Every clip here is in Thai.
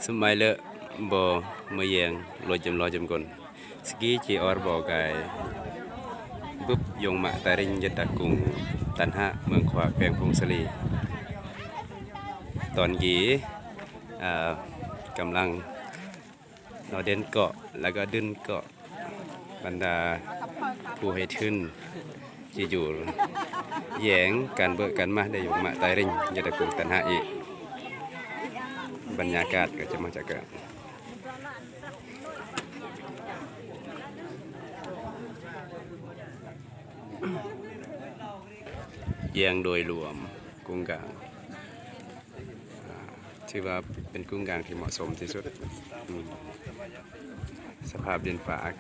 สมัยเลอะบ่เมื่อแยงรอจำกลสกีจีออร์บ่กายปุ๊บยงมะตาริงยตะกุงตันหะเมืองขวากแปลงพงศลีตอนกีกำลังนอเด่นเกาะแล้วก็ดึนเกาะบรรดาผู้ให้ทึนที่อยู่แยงการเบิกกันมาได้อยู่มะตาริงยตะกุงตันหะอีกบรรยากาศก็จะมาจากกันแยงโดยรวมกุ้งกลางถือว่าเป็นกุ้งกลางที่เหมาะสมที่สุดสภาพดินฟ้าอา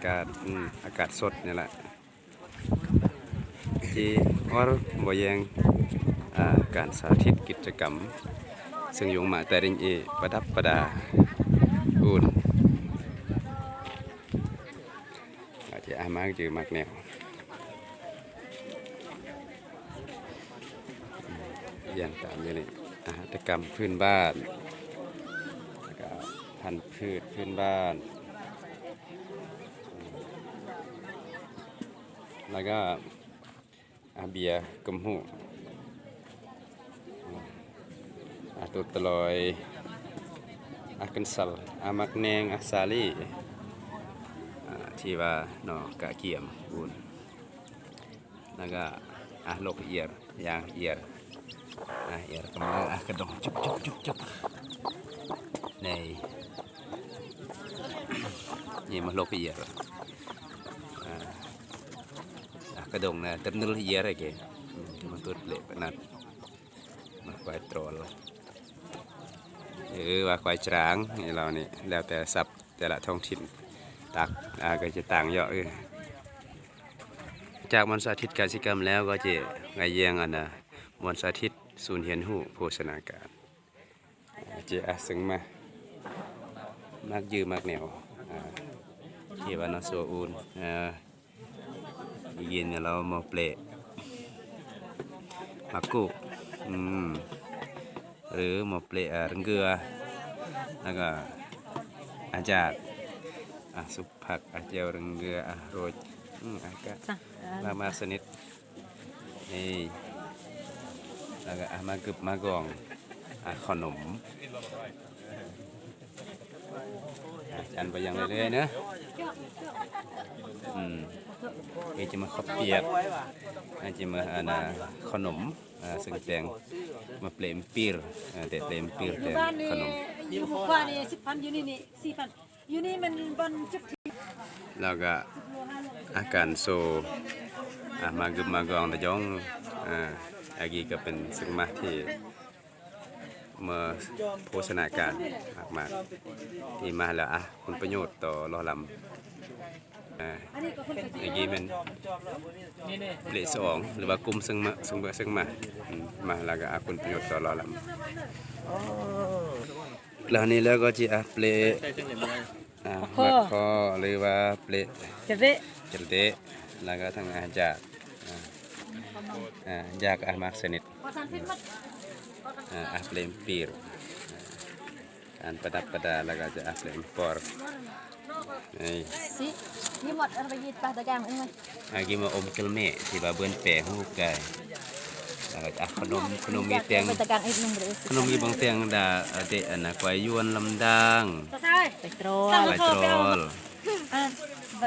กาศสดนี่แหละที่ออร์บ่แยงการสาธิตกิจกรรมซึ่งยงมาแต่ริงประดับประดาอุ่นอาจจะมากจือมากแนวอย่างตามอย่างนี้หัตถกรรมพื้นบ้านพันธุ์พืชพื้นบ้านแล้วก็เบียร์กมหูตุตลอยกันสัลมักแนงซาลีที่ว่าหนอกะเกียมอุ่นแล้วก็โลกเอียร์ยางเอียร์เอียร์กำลังกระดองจุบในนี่มาโลกเอียร์กระดองนะเต็มนึกเอียร์อะไรแกมันตัวเล็กขนาดมาควายโตรลว่าควายจางนี่เรานี่แล้วแต่ศัพท์แต่ละท้องถิ่นตักก็จะต่างเยอะจากมวลสาธิตการศิกรรมแล้วก็จะไงแยงมวลสาธิตศูนย์เรียนรู้โภชนาการจะซึ่งมากยืมมากแนวที่ว่านอสอูนยินเรามาเปลมากุหรือมาเปลรังเกลือแล้วก็อาจารย์สุผักเจียวรังเกลือโรยมาสนิทนี่แล้วก็มากึบมากองขนมอันไปยังเรื่อยๆนะจะมาข้าวเปียกจะมาขนมซึ่งแตงมาเปลมปีร์แต่เปลมปีร์แต่ขนมอยู่กว่านี่10,000อยู่นี่4,000อยู่นี่มันบนจุดแล้วก็อาการโซมากึบมากองแต่ยองอากีก็เป็นสิ่งมาที่เมื่อโภชนาการมากๆที่มาแล้วคุณประโยชน์ต่อรอลำอากีเป็นเลข2หรือว่ากลุ่มซึ่งมาแล้วก็คุณประโยชน์ต่อรอลำแล้วนี้แล้วก็จะเปลมัดคอหรือว่าเปลจัลเตแล้วก็ทางอาจากมากสนิทเปลมปีร์การประดับประดาแล้วก็จะเปลมปอร์นี่หมดอะไรยีดปลาตะแกรงเองกินมาอมกลเมะที่บาเบือนแปะหูกายแล้วก็ขนมมีเตียงขนมมีบางเตียงดาเตะควายยวนลำดังไปโตรล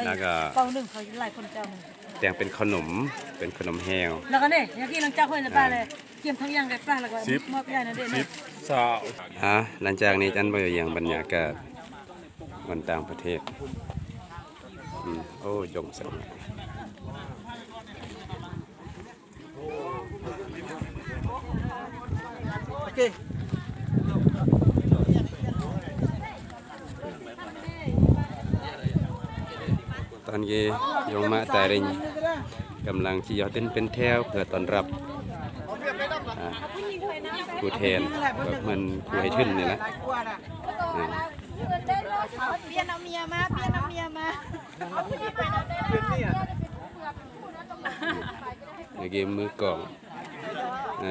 แล้วก็เป่าหนึ่งเขาหลายคนเจ้าเตียงเป็นขนมแห้วแล้วก็เนี่ยอย่างที่หลังจากคนจะปลาเลยเกี่ยมทั้งย่างกับปลาแล้วก็มอบใหญ่นะเด็กเนี่ยหลังจากนี้จันไปอย่างบรรยากาศวันต่างประเทศโอ้ยงสังตอนนี้ยงมาแต่ริงกำลังที่ยอดเป็นแถวเพื่อต้อนรับผู้แทนแบบเหมือนผู้ให้ทึนนี่แหละเปียนเอาเมียมาเมื่อกี้มือกล่องเ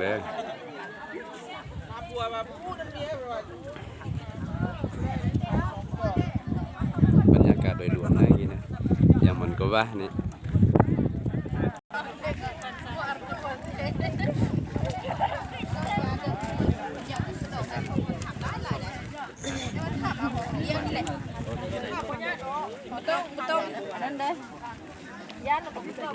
ด้อ ke bawah nih. Betul, dan deh. Ya, betul.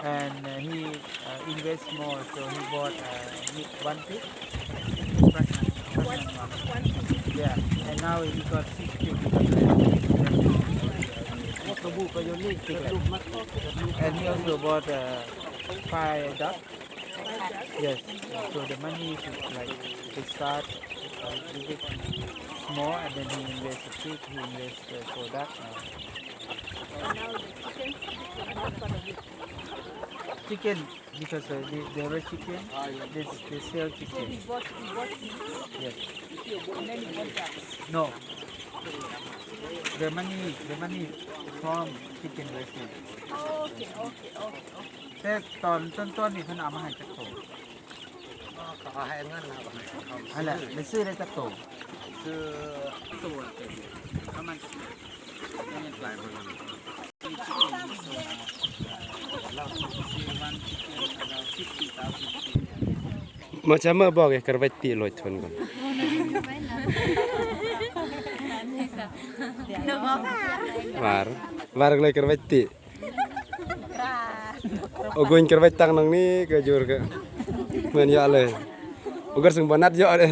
And he invests more, so he bought one pig. Yeah, and now he got 6 pigs. And he also bought 5 ducks. Yes, so the money is like they start a little bit small, and then he invests a pig, he invests 4 ducks now. Chicken, because there were chicken, they sell chicken. Yes. No. The money from chicken raising. Okay. แต่ตอนต้นนี่เพิ่นเอามาให้จักโต เขาให้เงินเรา นั่นแหละไปซื้อได้จักโต คือ ตัวประมาณ หลายคน Macam mana bawa ke kerveti loh con kon. Var lagi kerveti. Ogoin kervetang nang ni ke jur ke. Men ya le. Ogar sing banat yo deh.